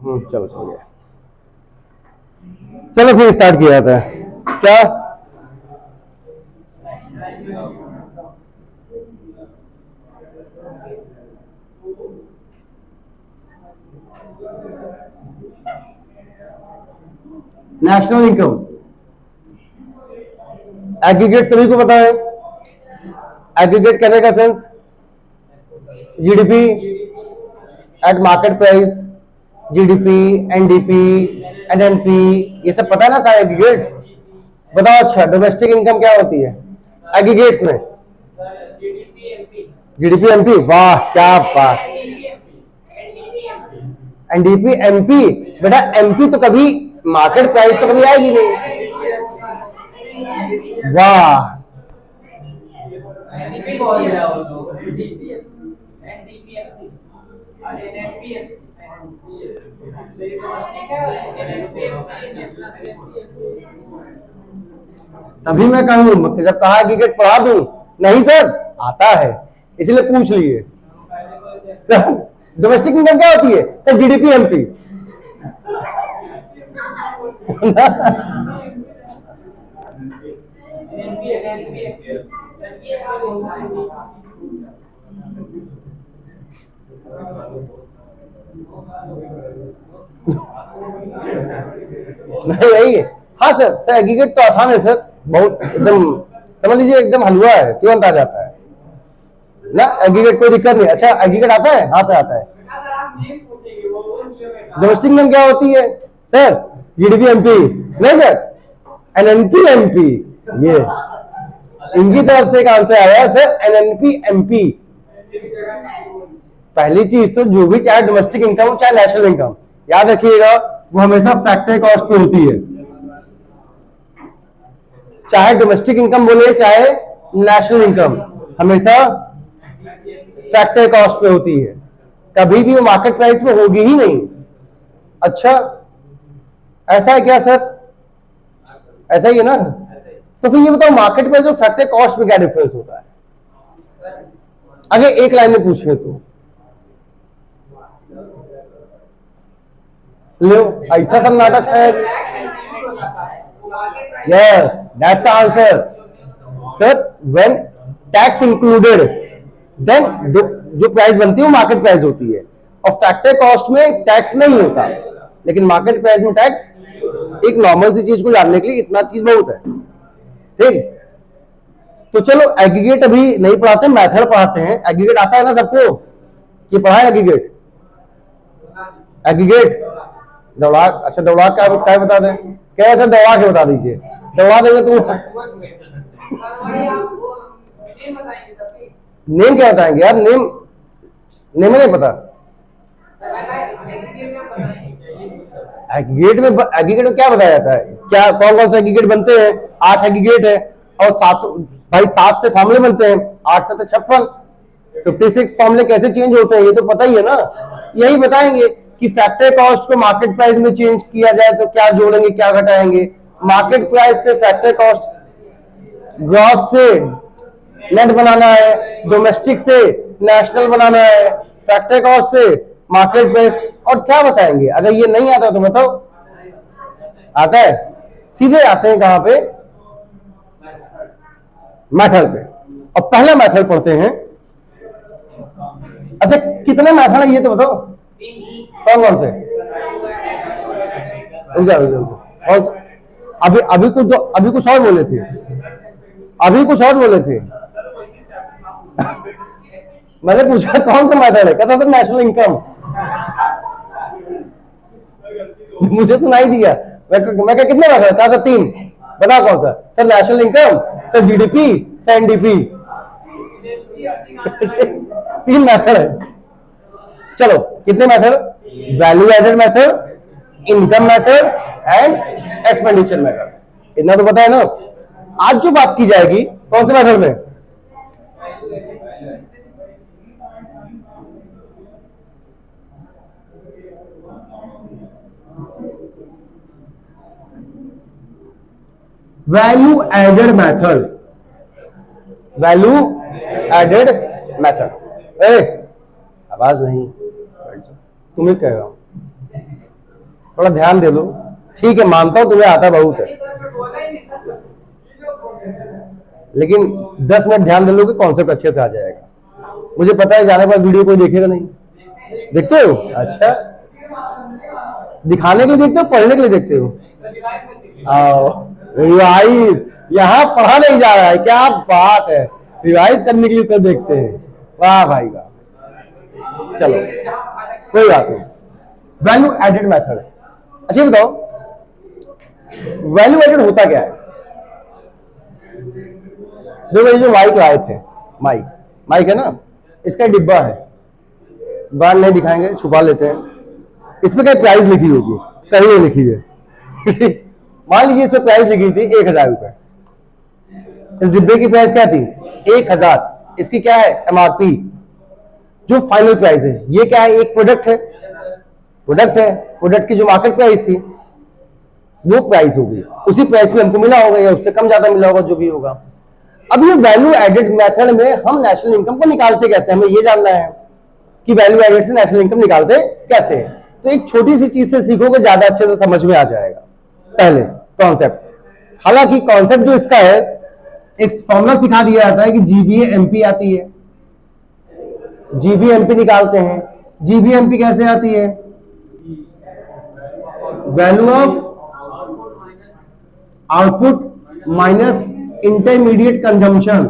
चलो चल गया। चलो फिर स्टार्ट किया जाता है क्या। नेशनल इनकम एग्रीगेट सभी को पता है। एग्रीगेट करने का sense GDP at market price, GDP, NDP, NNP, ये सब पता है ना सारे एग्रीगेट्स। बताओ अच्छा डोमेस्टिक इनकम क्या होती है एग्रीगेट्स में। जीडीपी एमपी, वाह क्या बात। एनडीपी एमपी, बेटा एमपी तो कभी मार्केट प्राइस तो कभी आएगी नहीं। वाह तभी मैं कहूं जब कहा एग्रीगेट पढ़ा दूं, नहीं सर आता है इसलिए पूछ लिए। सर डोमेस्टिक इनकम क्या होती है सर, जीडीपी एमपी। नहीं नहीं, हाँ सर सर एग्रीगेट तो आसान है सर, बहुत एकदम समझ लीजिए एकदम हलवा है, तुरंत आ जाता है ना एग्रीगेट, कोई दिक्कत नहीं। अच्छा एग्रीगेट आता है, हाँ सर आता है। डोमेस्टिक इनकम क्या होती है सर, जीडीपी एमपी, नहीं सर एनएनपी एमपी, ये इनकी तरफ से एक आंसर आया सर एनएनपी एमपी। पहली चीज तो जो भी चाहे डोमेस्टिक इनकम चाहे नेशनल इनकम, याद रखिएगा वो हमेशा फैक्टर कॉस्ट पे होती है। चाहे डोमेस्टिक इनकम बोले चाहे नेशनल इनकम, हमेशा फैक्टर कॉस्ट पे होती है, कभी भी वो मार्केट प्राइस पे होगी ही नहीं। अच्छा ऐसा है क्या सर, ऐसा ही है ना। तो फिर ये बताओ मार्केट प्राइस और फैक्टर कॉस्ट में क्या डिफरेंस होता है, अगर एक लाइन में पूछे तो। लो ऐसा सन्नाटा छाया। Yes that's the answer sir, when tax included then जो प्राइस बनती है वो मार्केट प्राइस होती है, और फैक्टर कॉस्ट में टैक्स नहीं होता, लेकिन मार्केट प्राइस में टैक्स। एक नॉर्मल सी चीज को जानने के लिए इतना चीज बहुत है, ठीक। तो चलो एग्रीगेट अभी नहीं पढ़ाते, मेथड पढ़ाते हैं। एग्रीगेट आता है ना सबको, कि पढ़ा है एग्रीगेट। एग्रीगेट दौड़ा, अच्छा दौड़ा क्या बता दें, कैसे दौड़ा के बता दीजिए, दौड़ा देंगे तो। नेम क्या बताएंगे यार, नेम नेम नहीं पता। एग्रीगेट में क्या बताया जाता है, क्या कौन कौन से एग्रीगेट बनते हैं। 8 एग्रीगेट है, और 7 भाई 7 से फॉर्मूले बनते हैं, 8 से 56, 56 फॉर्मूले कैसे चेंज होते हैं ये तो पता ही है ना। यही बताएंगे कि फैक्टर कॉस्ट को मार्केट प्राइस में चेंज किया जाए तो क्या जोड़ेंगे क्या घटाएंगे। मार्केट प्राइस से फैक्टर कॉस्ट, ग्रॉस से नेट बनाना है, डोमेस्टिक से नेशनल बनाना है, फैक्टर कॉस्ट से मार्केट प्राइस, और क्या बताएंगे। अगर ये नहीं आता तो बताओ। आता है, सीधे आते हैं कहां पे, मेथड पे, और पहला मेथड पढ़ते हैं। अच्छा कितने मेथड है ये तो बताओ, कौन कौन से। कौन से? अभी कुछ और बोले थे, अभी कुछ और बोले थे। मैंने पूछा कौन सा मेथड है, कहता था नेशनल इनकम। मुझे सुनाई दिया, मैं कितने मेथड, कहा था 3, बताओ कौन सा। Sir national income, sir GDP, sir NDP. 3 method है। चलो कितने method, value added method, income method and expenditure method, इतना तो पता है ना। आज जो बात की जाएगी कौन से मेथड में, value added method, value added method. आवाज नहीं, तुम्हें कह रहा हूं। थोड़ा ध्यान दे लो। ठीक है, मानता हूं तुम्हें आता बहुत है, लेकिन 10 मिनट ध्यान दे लो कि कॉन्सेप्ट अच्छे से आ जाएगा। मुझे पता है जाने पर वीडियो कोई देखेगा नहीं। देखते हो? अच्छा, दिखाने के लिए देखते हो, पढ़ने के लिए देखते हो? आओ रिवाइज, यहाँ पढ़ा नहीं जा रहा है, क्या बात है, रिवाइज करने के लिए सब देखते हैं। वाह भाई वाह। चलो कोई बात नहीं। वैल्यू एडेड मेथड, अच्छा ये बताओ वैल्यू एडेड होता क्या है? देखो ये जो माइक लाए थे, माइक माइक है ना, इसका डिब्बा है, बाहर नहीं दिखाएंगे, छुपा लेते हैं। इसमें क्या प्राइस लिखी होगी? कहीं नहीं लिखी है। मान लीजिए इसमें प्राइस लिखी थी 1,000 रुपए। इस डिब्बे की प्राइस क्या थी? 1,000। इसकी क्या है? एमआरपी, जो फाइनल प्राइस है। ये क्या है? एक प्रोडक्ट है, प्रोडक्ट की जो मार्केट प्राइस थी वो प्राइस होगी, उसी प्राइस पे हमको मिला होगा या उससे कम ज्यादा मिला होगा, जो भी होगा। अब ये वैल्यू एडेड मेथड में हम नेशनल इनकम को निकालते कैसे, हमें ये जानना है कि वैल्यू एडेड से नेशनल इनकम निकालते कैसे। तो एक छोटी सी चीज से सीखोगे, ज्यादा अच्छे से समझ में आ जाएगा। पहले कॉन्सेप्ट, हालांकि कॉन्सेप्ट जो इसका है, एक फॉर्मूला सिखा दिया जाता है कि जीबीए एमपी आती है, जीबीएमपी निकालते हैं। जीबीएमपी कैसे आती है? Value of output minus intermediate consumption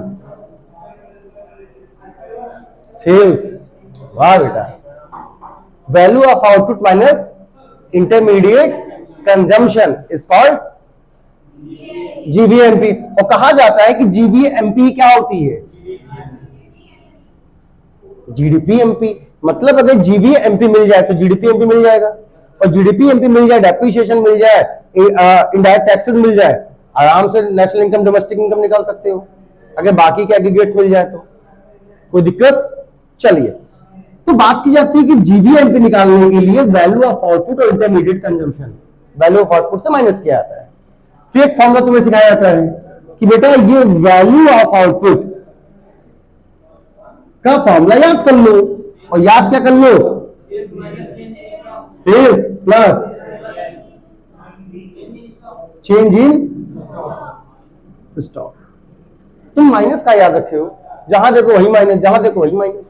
sales. वाह बेटा, value of output minus intermediate consumption is called GVMP. और कहा जाता है कि जीबीएमपी क्या होती है? जीडीपीएमपी। मतलब अगर जीबीएमपी मिल जाए तो जीडीपीएमपी मिल जाएगा, और जीडीपीएमपी मिल जाए, डेप्रिसिएशन मिल जाए, इनडायरेक्ट टैक्सेस मिल जाए, आराम से नेशनल इनकम, डोमेस्टिक इनकम निकाल सकते हो, अगर बाकी के एग्रीगेट्स मिल जाए तो। कोई दिक्कत? चलिए, तो बात की जाती है कि जीबीएमपी निकालने के लिए वैल्यू ऑफ आउटपुट और intermediate consumption, value of output से माइनस किया जाता है। फिर एक फॉर्मूला तुम्हें सिखाया जाता है कि बेटा ये वैल्यू ऑफ आउटपुट का फॉर्मूला याद कर लो, और याद क्या कर लो? Sales plus change in stock. तुम माइनस का याद रखे हो, जहां देखो वही माइनस, जहां देखो वही माइनस।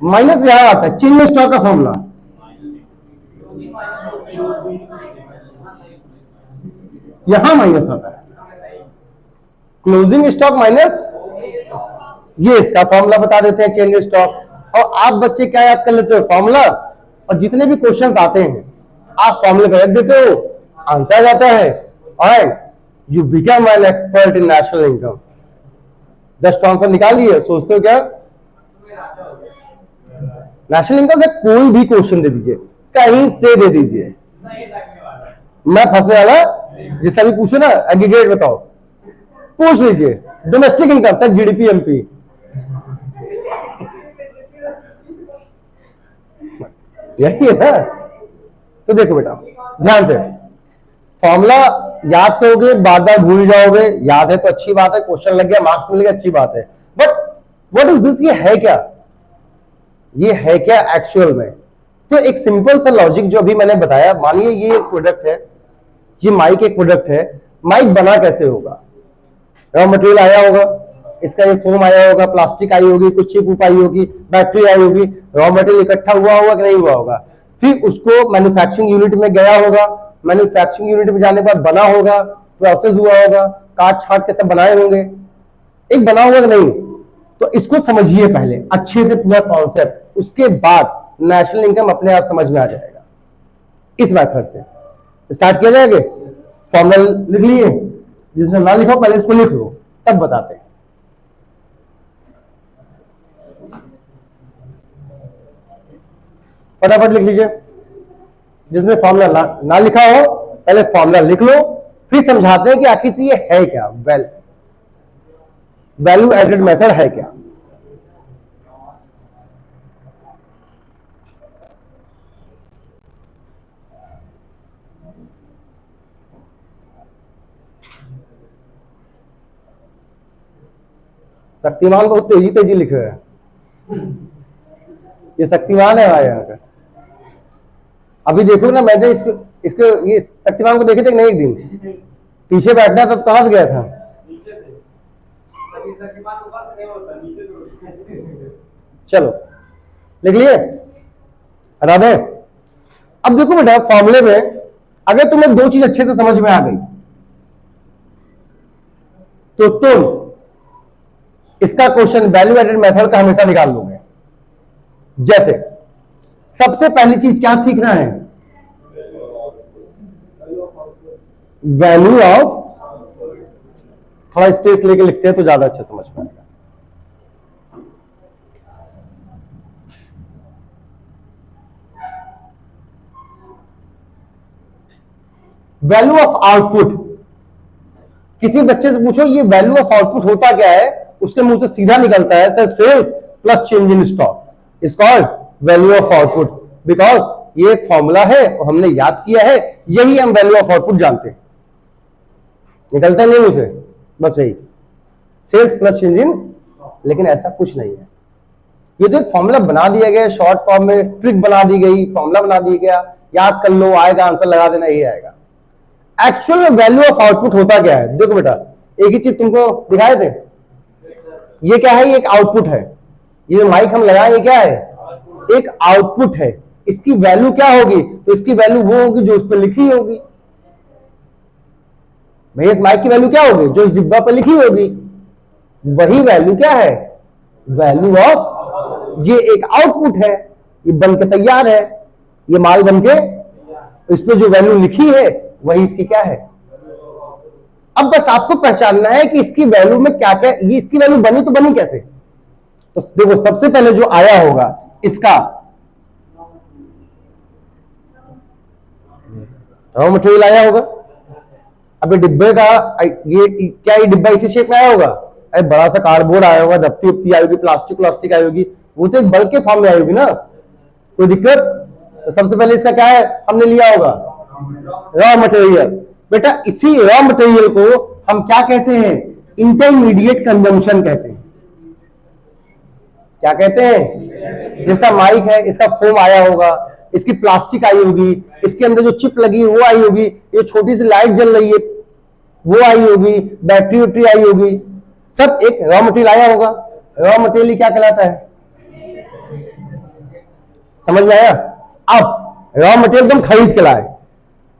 माइनस यहां आता है, चेंज इन स्टॉक का फॉर्मूला। यहां माइनस आता है, क्लोजिंग स्टॉक माइनस, ये इसका फॉर्मूला बता देते हैं, चेंज इन स्टॉक। और आप बच्चे क्या याद कर लेते हो? फॉर्मूला, और जितने भी क्वेश्चंस आते हैं आप फॉर्मूले पे रख देते हो, आंसर आता है, और you become an expert in national income. Just answer निकाल लिए। सोचते हो क्या? नेशनल इनकम से कोई भी क्वेश्चन दे दीजिए, कहीं से दे दीजिए, मैं फंसने वाला, जिसका भी पूछे ना एग्रीगेट बताओ, पूछ लीजिए। Domestic income sir GDP MP, यही है ना। तो देखो बेटा ध्यान से, फॉर्मूला याद करोगे, बार बार भूल जाओगे, याद है तो अच्छी बात है, क्वेश्चन लग गया, मार्क्स मिल गया, अच्छी बात है। But what is this? ये है क्या? ये है क्या एक्चुअल में? तो एक सिंपल सा लॉजिक जो अभी मैंने बताया, मानिए ये एक प्रोडक्ट है, ये माइक एक प्रोडक्ट है। माइक बना कैसे होगा? रॉ मटेरियल आया होगा, इसका ये फोम आया होगा, प्लास्टिक आई होगी, कुछ चिप उप आई होगी, बैटरी आई होगी, रॉ मटेरियल इकट्ठा हुआ होगा कि नहीं हुआ होगा, फिर उसको मैन्युफैक्चरिंग यूनिट में गया होगा, मैन्युफैक्चरिंग यूनिट में जाने के बाद बना होगा, प्रोसेस हुआ होगा, काट छाट के सब बनाए होंगे, एक बना होगा कि नहीं। तो इसको समझिए पहले अच्छे से पूरा कॉन्सेप्ट, उसके बाद नेशनल इनकम अपने आप समझ में आ जाएगा। इस मेथड से स्टार्ट किया जाएगा। फॉर्मूला लिख लिए, जिसने ना लिखा पहले इसको लिख लो, तब बताते हैं। फटाफट लिख लीजिए, जिसने फॉर्मूला ना लिखा हो पहले फॉर्मूला लिख लो, फिर समझाते हैं कि आखिर ये है क्या, वैल्यू एडेड मेथड है क्या। शक्तिमान बहुत तेजी तेजी लिख रहे हैं, ये शक्तिमान है हमारे यहाँ का। अभी देखो ना, मैंने इसको इसको ये शक्तिमान को देखे थे नहीं, एक दिन पीछे बैठना था तो कहां से गया था? चलो लिख लिए, राधे। अब देखो बेटा, फॉर्मूले में अगर तुम्हें दो चीज अच्छे से समझ में आ गई तो तुम इसका क्वेश्चन वैल्यू एडेड मेथड का हमेशा निकाल लोगे। जैसे सबसे पहली चीज क्या सीखना है? वैल्यू ऑफ, थोड़ा स्पेस लेके लिखते हैं तो ज्यादा अच्छा समझ में आएगा। Value of output. किसी बच्चे से पूछो ये वैल्यू ऑफ आउटपुट होता क्या है, उसके मुंह से सीधा निकलता है sir sales plus change in stock is called value of output, because ये एक फॉर्मूला है और हमने याद किया है, यही हम वैल्यू ऑफ आउटपुट जानते हैं। निकलता नहीं मुझे, बस यही सेल्स प्लस चेंज इन, लेकिन ऐसा कुछ नहीं है। ये तो एक फॉर्मूला बना दिया गया, शॉर्ट फॉर्म में ट्रिक बना दी गई, फॉर्मूला बना दिया गया, याद कर लो, आएगा आंसर लगा देना, यही आएगा। एक्चुअल में वैल्यू ऑफ आउटपुट होता क्या है? देखो बेटा, एक ही चीज तुमको दिखाए थे, ये क्या है? ये एक आउटपुट है। ये माइक हम लगाए, ये क्या है? एक आउटपुट है। इसकी वैल्यू क्या होगी? तो इसकी वैल्यू वो होगी जो उस पर लिखी होगी। भैया इस माइक की वैल्यू क्या होगी? जो इस डिब्बा पर लिखी होगी, वही वैल्यू क्या है? वैल्यू ऑफ, ये एक आउटपुट है, ये बन के तैयार है, ये माल बन के, इस पर जो वैल्यू लिखी है वही इसकी क्या है। अब बस आपको पहचानना है कि इसकी वैल्यू में क्या क्या, ये इसकी वैल्यू बनी तो बनी कैसे। तो देखो सबसे पहले जो आया होगा इसका रॉ मटेरियल आया होगा। अब ये डिब्बे का, ये क्या ये डिब्बा इसी शेप में आया होगा? अरे बड़ा सा कार्डबोर्ड आया होगा, दफ्ती उपती आई होगी, प्लास्टिक आई होगी, वो तो एक बल्क के फॉर्म में आई होगी ना, कोई दिक्कत? तो सबसे पहले इसका क्या है हमने लिया होगा? Raw material. बेटा इसी रॉ मटेरियल को हम क्या कहते हैं? इंटरमीडिएट कंजम्पशन कहते हैं। क्या कहते हैं? जिसका माइक है, इसका फोम आया होगा, इसकी प्लास्टिक आई होगी, इसके अंदर जो चिप लगी है वो आई होगी, ये छोटी सी लाइट जल रही है वो आई होगी, बैटरी वैटरी आई होगी, सब एक रॉ मटेरियल आया होगा। रॉ मटेरियल क्या कहलाता है? समझ में आया? अब रॉ मटेरियल तुम खरीद के लाए,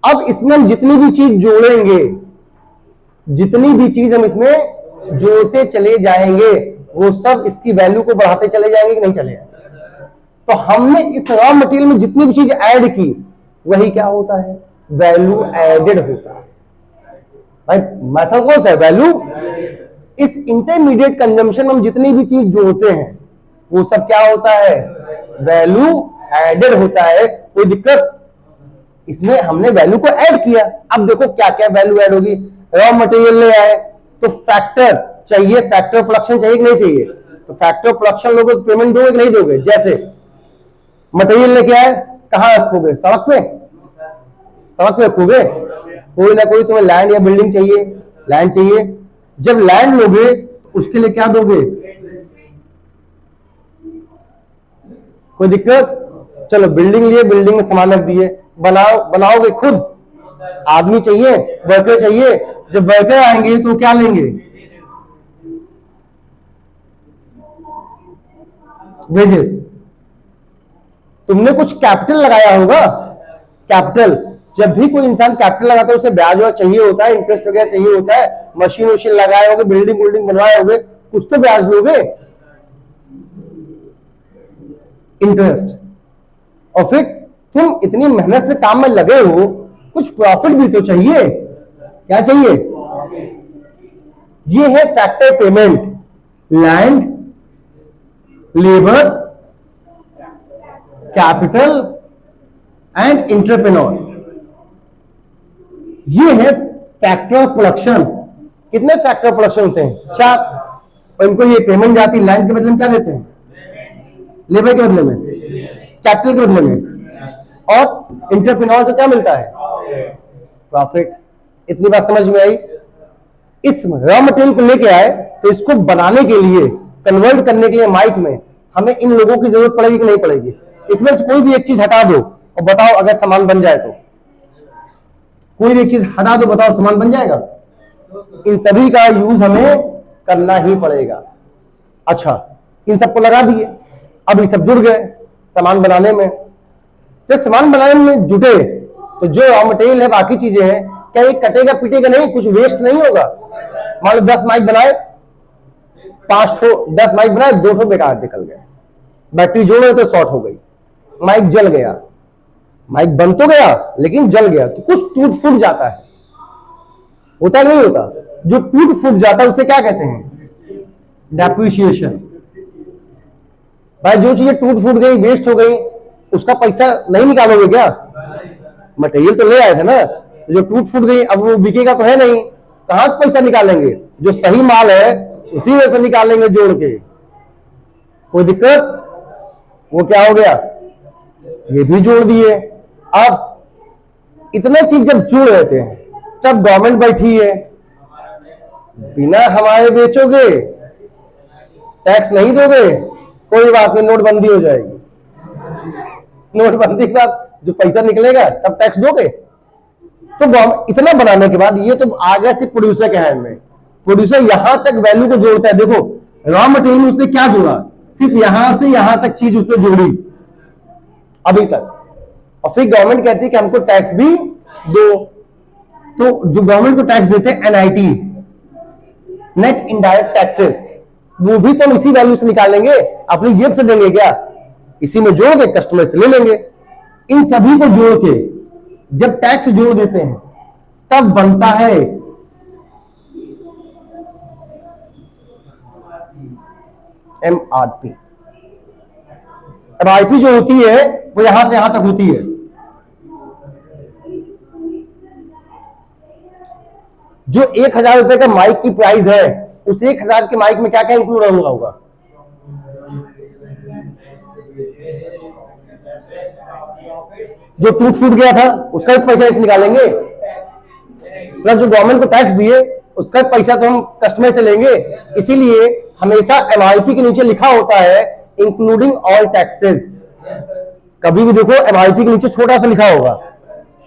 अब इसमें हम जितनी भी चीज जोड़ेंगे, जितनी भी चीज हम इसमें जोड़ते चले जाएंगे, वो सब इसकी वैल्यू को बढ़ाते चले जाएंगे कि नहीं चले जाएंगे? तो हमने इस रॉ मटेरियल में जितनी भी चीज ऐड की, वही क्या होता है? वैल्यू एडेड होता है। भाई मेथड कौन सा है? वैल्यू। इस इंटरमीडिएट कंजम्पशन में हम जितनी भी चीज जोड़ते हैं वो सब क्या होता है? वैल्यू एडेड होता है। कोई दिक्कत? इसमें हमने वैल्यू को ऐड किया। अब देखो क्या क्या वैल्यू ऐड होगी। रॉ मटेरियल ले आए तो फैक्टर चाहिए, फैक्टर प्रोडक्शन चाहिए कि नहीं चाहिए? तो फैक्टर प्रोडक्शन लोगों को पेमेंट दोगे कि नहीं दोगे? जैसे मटेरियल लेके आए, कहां रखोगे? सड़क पे? सड़क पे रखोगे? कोई ना कोई तुम्हें लैंड या बिल्डिंग चाहिए, लैंड चाहिए। जब लैंड लोगे तो उसके लिए क्या दोगे? कोई दिक्कत? चलो बिल्डिंग लिए, बिल्डिंग में सामान रख दिए, बनाओगे खुद, आदमी चाहिए, वर्कर चाहिए। जब वर्कर आएंगे तो क्या लेंगे? वेजेस। तुमने कुछ कैपिटल लगाया होगा। कैपिटल, जब भी कोई इंसान कैपिटल लगाता है उसे ब्याज वगैरह चाहिए होता है, इंटरेस्ट वगैरह चाहिए होता है। मशीन वशीन लगाए होगे, बिल्डिंग बनवाए होगे, कुछ तो ब्याज लोगे, इंटरेस्ट। और फिर तुम इतनी मेहनत से काम में लगे हो, कुछ प्रॉफिट भी तो चाहिए। क्या चाहिए? ये है factor payment. Land, labour, capital and entrepreneur, ये है फैक्टर ऑफ प्रोडक्शन। कितने फैक्टर प्रोडक्शन होते हैं? 4। और इनको ये पेमेंट जाती है। लैंड के बदले में क्या देते हैं? लेबर के बदले में, कैपिटल के बदले में, और एंटरप्रेन्योर को क्या मिलता है? प्रॉफिट। इतनी बात समझ में आई? इस रॉ मटेरियल को लेके आए तो इसको बनाने के लिए, कन्वर्ट करने के लिए माइक में हमें इन लोगों की जरूरत पड़ेगी कि नहीं पड़ेगी? इसमें से कोई भी एक चीज हटा दो और बताओ अगर सामान बन जाए तो, कोई भी चीज हटा दो, बताओ सामान बन जाएगा? इन सभी का यूज हमें करना ही पड़ेगा। अच्छा, इन सबको लगा दिए, अब ये सब जुड़ गए सामान बनाने में। जब सामान बनाने में जुटे तो जो रॉ मटेरियल है, बाकी चीजें हैं, क्या ये कटेगा पीटेगा नहीं? कुछ वेस्ट नहीं होगा? मान लो 10 माइक बनाए, 5 ठो 10 माइक बनाए, 2 ठो बेकार निकल गए, बैटरी जोड़े तो शॉर्ट हो गई, माइक जल गया। माइक बन तो गया लेकिन जल गया, तो कुछ टूट फूट जाता है, होता नहीं होता? जो टूट फूट जाता है उसे क्या कहते हैं? डेप्रिसिएशन। भाई जो चीजें टूट फूट गई, वेस्ट हो गई, उसका पैसा नहीं निकालोगे क्या? मटेरियल तो ले आए थे ना, जो टूट फूट गई अब वो बिकेगा तो है नहीं, कहां से पैसा निकालेंगे? जो सही माल है उसी में से निकालेंगे जोड़ के। कोई दिक्कत? वो क्या हो गया, ये भी जोड़ दिए। अब इतने चीज जब जोड़ रहते हैं तब गवर्नमेंट बैठी है, बिना हमारे बेचोगे, टैक्स नहीं दोगे, कोई बात नहीं, नोटबंदी हो जाएगी। नोटबंदी के बाद जो पैसा निकलेगा तब टैक्स दोगे। तो इतना बनाने के बाद ये तो आ गया सिर्फ प्रोड्यूसर के हैंड में। प्रोड्यूसर यहां तक वैल्यू को जोड़ता है। देखो रॉ मटेरियल में उसने क्या जोड़ा, सिर्फ यहां से यहां तक चीज उसने जोड़ी अभी तक, और फिर गवर्नमेंट कहती है कि हमको टैक्स भी दो। तो जो गवर्नमेंट को टैक्स देते हैं एनआईटी, नेट इनडायरेक्ट टैक्सेस, वो भी तो हम इसी वैल्यू से निकालेंगे, अपनी जेब से देंगे क्या? इसी में जोड़ के कस्टमर से ले लेंगे। इन सभी को जोड़ के जब टैक्स जोड़ देते हैं तब बनता है एमआरपी। एमआरपी जो होती है वो यहां से यहां तक होती है। जो 1000 रुपए का माइक की प्राइस है, उस 1000 के माइक में क्या क्या इंक्लूड होगा? जो टूट फूट गया था उसका भी पैसा इसे निकालेंगे, प्लस जो गवर्नमेंट को टैक्स दिए उसका पैसा तो हम कस्टमर से लेंगे। इसीलिए हमेशा एमआरपी के नीचे लिखा होता है इंक्लूडिंग ऑल टैक्सेस। कभी भी देखो एमआरपी के नीचे छोटा सा लिखा होगा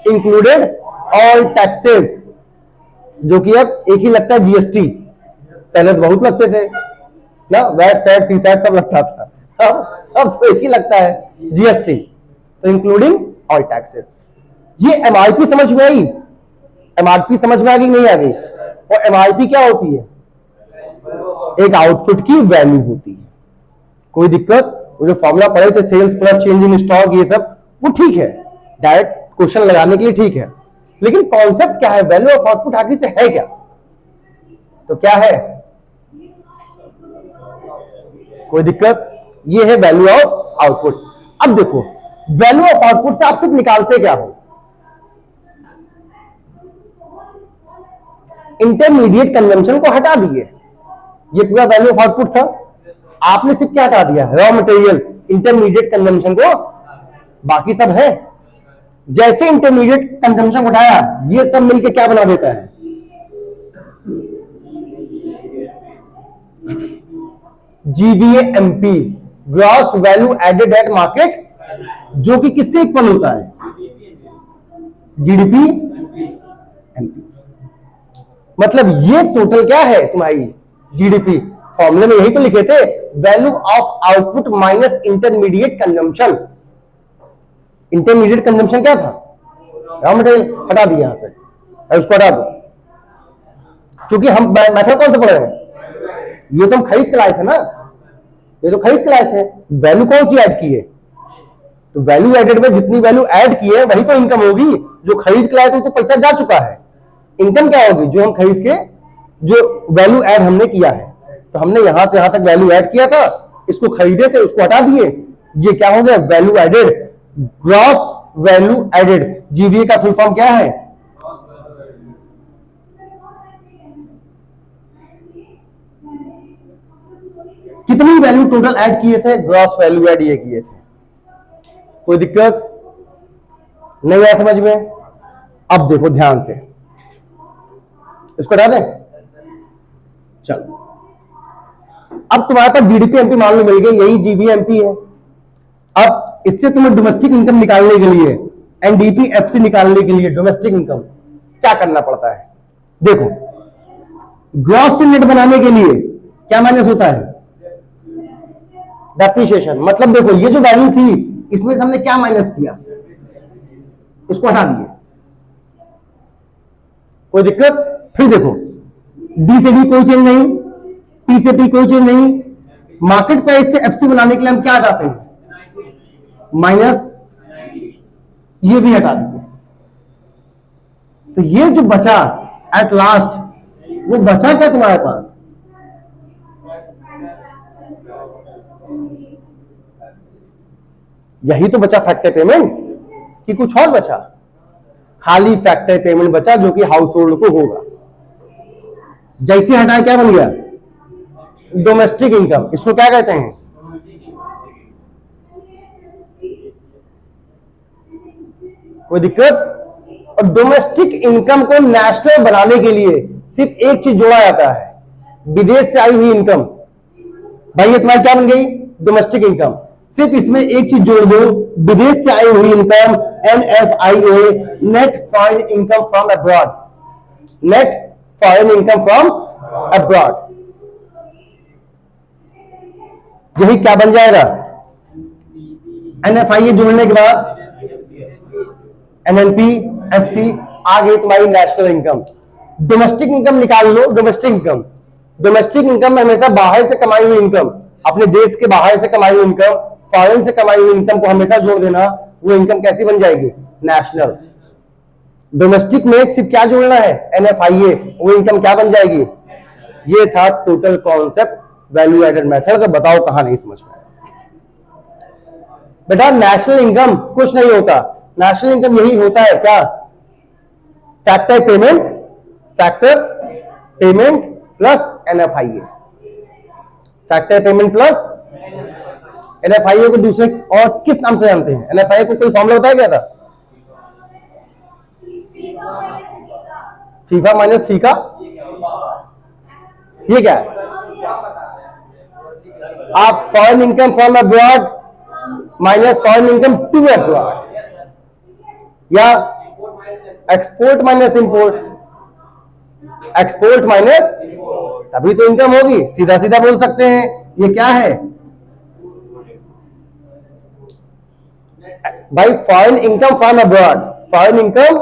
इंक्लूडेड ऑल टैक्सेस, जो कि अब एक ही लगता है जीएसटी। पहले तो बहुत लगते थे ना, वैट सैट सी सैट सब लगता था, अब तो एक ही लगता है जीएसटी। तो इंक्लूडिंग ऑल टैक्सेस। ये एमआरपी समझ में आई? एमआरपी समझ में आ गई नहीं आ गई? और एमआरपी क्या होती है? एक आउटपुट की वैल्यू होती है। कोई दिक्कत? वो जो फॉर्मूला पढ़े थे sales plus change in stock, ये सब वो ठीक है, डायरेक्ट क्वेश्चन लगाने के लिए ठीक है, लेकिन कॉन्सेप्ट क्या है? वैल्यू ऑफ आउटपुट आखिर से है क्या? तो क्या है? कोई दिक्कत? ये है वैल्यू ऑफ आउटपुट। अब देखो वैल्यू ऑफ आउटपुट से आप सिर्फ निकालते क्या हो? इंटरमीडिएट कंजम्पशन को हटा दिए, ये पूरा वैल्यू ऑफ आउटपुट था। आपने सिर्फ क्या हटा दिया? रॉ मटेरियल, इंटरमीडिएट कंजम्पशन को, बाकी सब है। जैसे इंटरमीडिएट कंजम्पशन उठाया, ये सब मिलकर क्या बना देता है? GVMP, gross value added at market, जो कि किसके इक्वल होता है? GDP MP. मतलब ये टोटल क्या है तुम्हारी? जीडीपी। फॉर्मूले में यही तो लिखे थे, value of output minus intermediate consumption. Intermediate consumption क्या था? रॉ मटेरियल, हटा दिया यहां से, उसको हटा दो। क्योंकि हम मेथड कौन से पढ़े हैं? ये तो हम खरीद के लाए थे ना, ये तो खरीद के लाए थे। वैल्यू कौन सी ऐड की है? तो वैल्यू एडेड में जितनी वैल्यू ऐड की है वही तो इनकम होगी। जो खरीद के लाए थे तो पैसा जा चुका है, इनकम क्या होगी? जो हम खरीद के जो वैल्यू ऐड हमने किया है, तो हमने यहां से यहां तक वैल्यू ऐड किया था, इसको खरीदे थे, उसको हटा दिए, ये क्या हो गया? Value added, gross value added. GVA का फुल फॉर्म क्या है? कितनी वैल्यू टोटल ऐड किए थे? ग्रॉस वैल्यू ऐड ये किए थे। कोई दिक्कत नहीं आया समझ में? अब देखो ध्यान से, इसको हटा दें। चलो अब तुम्हारे पास जीडीपी एमपी मान लो मिल गई, यही जीबीएमपी है। अब इससे तुम्हें डोमेस्टिक इनकम निकालने के लिए, एनडीपीएफसी निकालने के लिए डोमेस्टिक इनकम क्या करना पड़ता है? देखो, ग्रॉस से नेट बनाने के लिए क्या माइनस होता है? डेप्रिसिएशन। मतलब देखो, ये जो वैल्यू थी इसमें से हमने क्या माइनस किया? उसको हटा दिए। कोई दिक्कत? फिर देखो, डी से डी कोई चेंज नहीं, पी से पी कोई चेंज नहीं, मार्केट प्राइस से एफसी बनाने के लिए हम क्या हटाते हैं? माइनस, ये भी हटा दीजिए। तो ये जो बचा एट लास्ट, वो बचा क्या तुम्हारे पास? यही तो बचा फैक्टर पेमेंट, कि कुछ और बचा? खाली फैक्टर पेमेंट बचा, जो कि हाउस होल्ड को होगा। जैसे हटाया क्या बन गया? Domestic income. इसको क्या कहते हैं? कोई दिक्कत? और डोमेस्टिक इनकम को नेशनल बनाने के लिए सिर्फ एक चीज जोड़ा जाता है, विदेश से आई हुई इनकम। भाई ये तुम्हारी क्या बन गई? Domestic income. सिर्फ इसमें एक चीज जोड़ दो, विदेश से आई हुई income, NFIA, net foreign income from abroad. Net foreign income from abroad. यही क्या बन जाएगा? NFIA जोड़ने के बाद NNP, FC, आ गई तुम्हारी नेशनल इनकम। डोमेस्टिक इनकम निकाल लो। डोमेस्टिक इनकम, डोमेस्टिक इनकम में हमेशा बाहर से कमाई हुई इनकम, अपने देश के बाहर से कमाई हुई इनकम, फॉरेन से कमाई हुई इनकम को हमेशा जोड़ देना। वो इनकम कैसी बन जाएगी? नेशनल। डोमेस्टिक में सिर्फ क्या जोड़ना है? NFIA। वो इनकम क्या बन जाएगी? ये था total concept value added method का। बताओ कहां नहीं समझ में? बेटा नेशनल इनकम कुछ नहीं होता। नेशनल इनकम यही होता है क्या? Factor payment, factor payment plus NFIA। Factor payment plus NFIA को दूसरे और किस नाम से जानते हैं? NFIA को कोई फॉर्मूला बताया गया था? फीफा माइनस फीका। ये क्या है? आप foreign income from abroad minus foreign income to abroad, या export minus import. Export minus, तभी तो इनकम होगी। सीधा सीधा बोल सकते हैं ये क्या है भाई? Foreign income from abroad, foreign income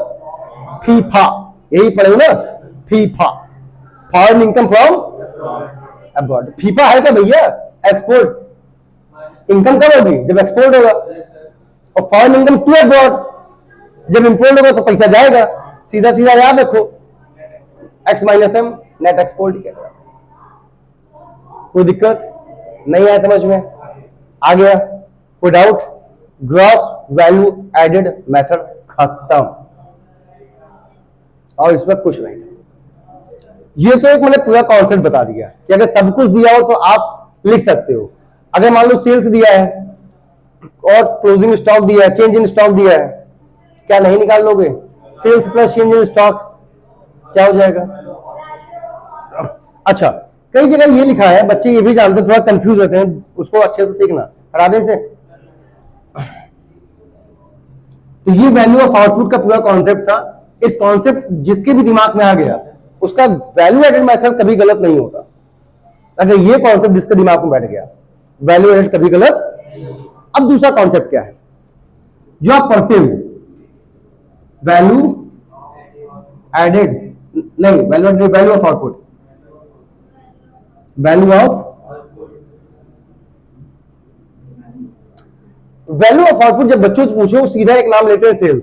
FIFA, यही पढ़े ना? FIFA, foreign income from abroad. FIFA है क्या भैया? एक्सपोर्ट इनकम कब होगी? जब एक्सपोर्ट होगा। और फॉरेन इनकम टू अब्रॉड, जब इंपोर्ट होगा तो पैसा जाएगा। सीधा सीधा याद रखो, X minus M, net export ही कहता है। कोई दिक्कत नहीं आया समझ में? आ गया? कोई doubt? Gross value added method खत्म, और इसमें कुछ नहीं। ये तो एक मैंने पूरा कॉन्सेप्ट बता दिया कि अगर सब कुछ दिया हो तो आप लिख सकते हो। अगर मान लो सेल्स दिया है और क्लोजिंग स्टॉक दिया है, चेंज इन स्टॉक दिया है, क्या नहीं निकाल लोगे? Sales plus change in stock क्या हो जाएगा? अच्छा, कई जगह ये लिखा है, बच्चे ये भी जानते, थोड़ा कंफ्यूज होते हैं, उसको अच्छे से सीखना। हटा दे से। तो ये वैल्यू ऑफ आउटपुट का पूरा कॉन्सेप्ट था। इस कॉन्सेप्ट जिसके भी दिमाग में आ गया, उसका वैल्यू एडेड मेथड कभी गलत नहीं होता। अगर ये कॉन्सेप्ट जिसके दिमाग में बैठ गया, वैल्यू एडेड कभी गलत। अब दूसरा कॉन्सेप्ट क्या है जो आप पढ़ते हो? वैल्यू एडेड नहीं, value added, value of output. Value of value of output जब बच्चों से पूछो, सीधा एक नाम लेते हैं, सेल्स।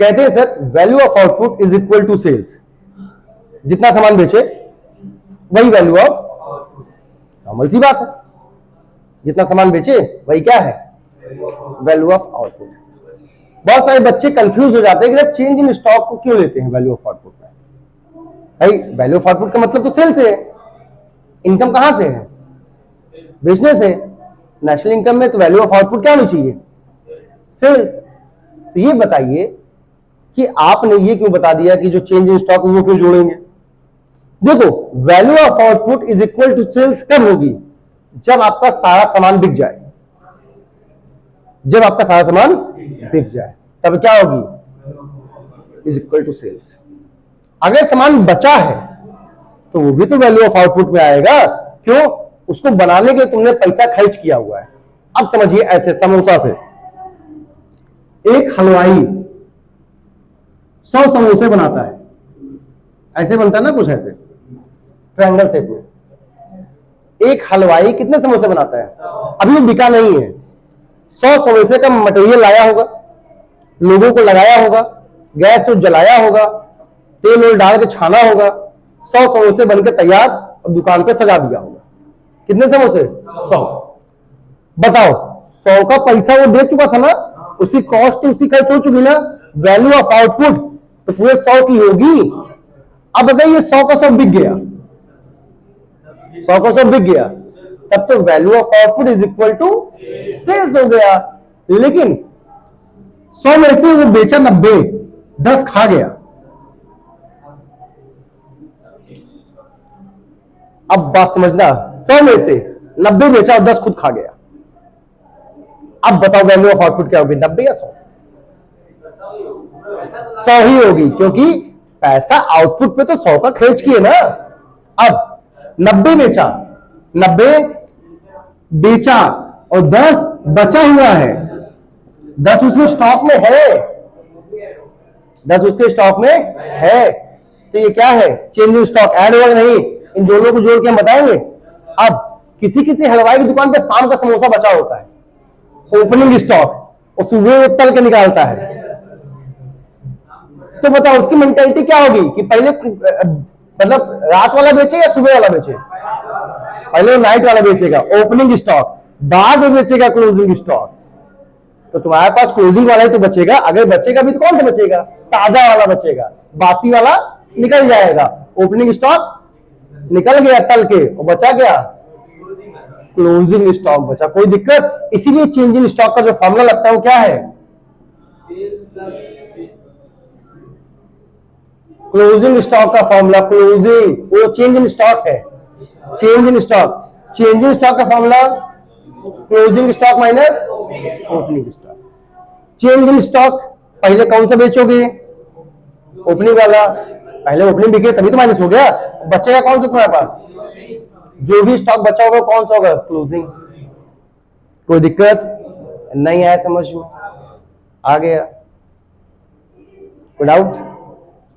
कहते हैं sir value of output is equal to sales. जितना सामान बेचे वही वैल्यू ऑफ, नॉर्मल सी बात है, जितना सामान बेचे वही क्या है? Value of output. बहुत सारे बच्चे कंफ्यूज हो जाते हैं कि चेंज इन स्टॉक को क्यों लेते हैं वैल्यू ऑफ आउटपुट में? भाई वैल्यू ऑफ आउटपुट का मतलब तो सेल्स है। इनकम कहां से है? बिजनेस है। नेशनल इनकम में तो वैल्यू ऑफ आउटपुट क्या होनी चाहिए? सेल्स। तो ये बताइए कि आपने ये क्यों बता दिया कि जो चेंज इन स्टॉक वो क्यों जोड़ेंगे? देखो, value of output is equal to sales कब होगी? जब आपका सारा सामान बिक जाए, जब आपका सारा सामान बिक जाए तब क्या होगी, इज इक्वल टू सेल्स। अगर सामान बचा है तो वो भी तो वैल्यू ऑफ आउटपुट में आएगा। क्यों, उसको बनाने के तुमने पैसा खर्च किया हुआ है। अब समझिए, ऐसे समोसा से एक हलवाई 100 समोसे बनाता है, ऐसे बनता है ना, कुछ ऐसे ट्रायंगल शेप में। एक हलवाई कितने समोसे बनाता है, अभी वो बिका नहीं है। 100 समोसे का मटेरियल लाया होगा, लोगों को लगाया होगा, गैस को जलाया होगा, तेल और डाल के छाना होगा, 100 समोसे बनकर तैयार और दुकान पे सजा दिया होगा। कितने समोसे, 100। बताओ, 100 का पैसा वो दे चुका था ना, उसकी कॉस्ट उसकी खर्च हो चुकी ना, वैल्यू ऑफ आउटपुट तो पूरे 100 की होगी। अब अगर ये 100 का 100 बिक गया, 100 का 100 बिक गया, तब तो value of output is equal to sales हो गया। लेकिन 100 में से वो बेचा 90, 10 खा गया। अब बात समझना, 100 में से 90 बेचा और 10 खुद खा गया। अब बताओ वैल्यू ऑफ आउटपुट क्या होगी, 90 या 100? 100 ही होगी, क्योंकि पैसा आउटपुट पे तो 100 का खर्च किए ना। अब 90 बेचा, 90 बेचा और 10 बचा हुआ है, 10 उसके स्टॉक में है, 10 उसके स्टॉक में है। तो ये क्या है, चेंज इन स्टॉक, ऐड हुआ नहीं। इन दोनों को जोड़ के हम बताएंगे। अब किसी किसी हलवाई की दुकान पे शाम का समोसा बचा होता है, ओपनिंग स्टॉक, और सुबह वो तल के निकालता है। तो बताओ उसकी मेंटेलिटी क्या होगी कि पहले मतलब रात वाला बेचे या सुबह वाला बेचे? पहले नाइट वाला बेचेगा, ओपनिंग स्टॉक, बाद में बेचेगा क्लोजिंग स्टॉक। तो तुम्हारे पास क्लोजिंग वाला ही तो बचेगा। अगर बचेगा भी तो कौन सा बचेगा, ताजा वाला बचेगा, बासी वाला निकल जाएगा। ओपनिंग स्टॉक निकल गया तल के, और बचा गया क्लोजिंग स्टॉक बचा। कोई दिक्कत? इसीलिए चेंज इन स्टॉक का जो फॉर्मूला लगता है वो क्या है, क्लोजिंग स्टॉक का फॉर्मूला, क्लोजिंग वो चेंज इन स्टॉक है। Change in stock, change in stock का formula closing stock minus opening stock. Change in stock पहले कौन सा बेचोगे, ओपनिंग वाला। पहले ओपनिंग बिके तभी तो माइनस हो गया, बचेगा कौन सा तुम्हारे पास, जो भी स्टॉक बचा होगा कौन सा होगा, क्लोजिंग। कोई दिक्कत नहीं आया, समझ में आ गया? कोई डाउट?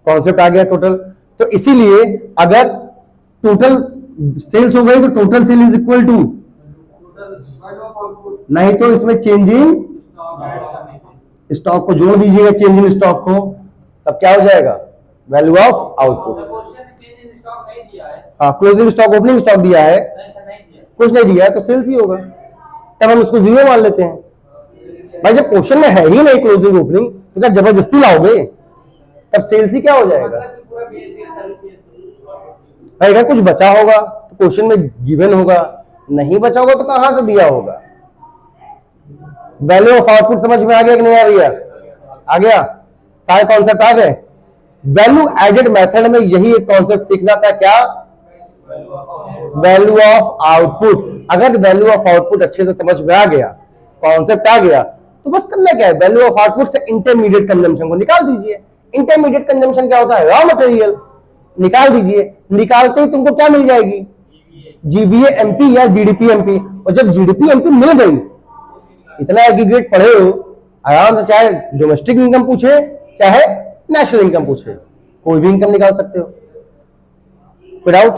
कॉन्सेप्ट आ गया टोटल? तो इसीलिए अगर टोटल सेल्स हो गई तो total sale is equal to, नहीं तो इसमें चेंज इन स्टॉक को जोड़ दीजिएगा, चेंज इन स्टॉक को, तब क्या हो जाएगा, वैल्यू ऑफ आउटपुट। हाँ, क्लोजिंग स्टॉक ओपनिंग स्टॉक दिया है, कुछ नहीं दिया है तो सेल्स ही होगा, तब हम उसको जीरो मान लेते हैं। भाई जब क्वेश्चन में है ही नहीं क्लोजिंग ओपनिंग तो क्या जबरदस्ती लाओगे, तब सेल्स ही क्या हो जाएगा। भाई अगर कुछ बचा होगा तो क्वेश्चन में गिवन होगा, नहीं बचा होगा तो कहां से दिया होगा। वैल्यू ऑफ आउटपुट समझ में आ गया कि नहीं आ रही है? आ गया, सारे कॉन्सेप्ट आ गए। वैल्यू एडेड मेथड में यही एक कॉन्सेप्ट सीखना था, क्या, वैल्यू ऑफ आउटपुट। अगर वैल्यू ऑफ आउटपुट अच्छे से समझ में आ गया, कॉन्सेप्ट आ गया, तो बस करना क्या है, वैल्यू ऑफ आउटपुट से इंटरमीडिएट कंजम्पशन को निकाल दीजिए। इंटरमीडिएट कंजम्पशन क्या होता है, रॉ मटेरियल निकाल दीजिए। निकालते ही तुमको क्या मिल जाएगी, जीवीए एमपी या जीडीपी एमपी। और जब जीडीपी एमपी मिल गई, इतना एग्रीगेट पढ़े हो आराम से, चाहे डोमेस्टिक इनकम पूछे चाहे नेशनल इनकम पूछे, कोई भी इनकम निकाल सकते हो। कोई डाउट?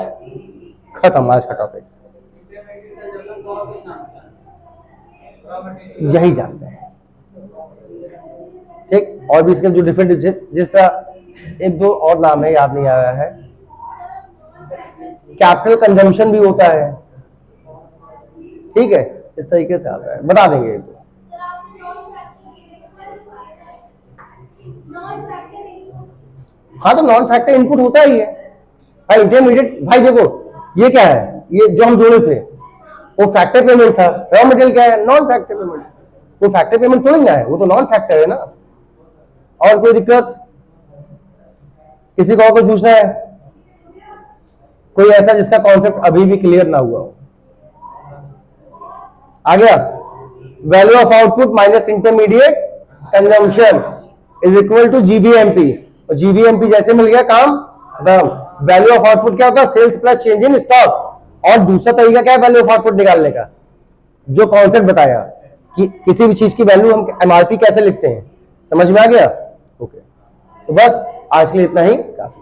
खत्म आज का टॉपिक, यही जानते हैं। ठीक, और भी इसके जो डिफरेंट जिस तरह एक दो और नाम है, याद नहीं आ रहा है, कैपिटल कंजम्पशन भी होता है, ठीक है, इस तरीके से आता है, बता देंगे एक दो। हाँ, तो नॉन फैक्टर इनपुट होता ही है भाई, इंटरमीडिएट। भाई देखो ये क्या है, ये जो हम जोड़े थे वो फैक्टर पेमेंट था, रॉ मटेरियल क्या है, नॉन फैक्टर पेमेंट। वो फैक्टर पेमेंट थोड़ी ना है, वो तो नॉन फैक्टर है ना। और कोई दिक्कत? किसी को और कुछ पूछना है? कोई ऐसा जिसका कॉन्सेप्ट अभी भी क्लियर ना हुआ हो? आ गया। Value of output minus intermediate consumption is equal to GVMP, और जीबीएमपी जैसे मिल गया काम खत्म। वैल्यू ऑफ आउटपुट क्या होता है? Sales plus change in stock. और दूसरा तरीका क्या है वैल्यू ऑफ आउटपुट निकालने का? जो कॉन्सेप्ट बताया कि किसी भी चीज की वैल्यू हम एमआरपी कैसे लिखते हैं, समझ में आ गया? ओके, तो बस आज के लिए इतना ही काफी।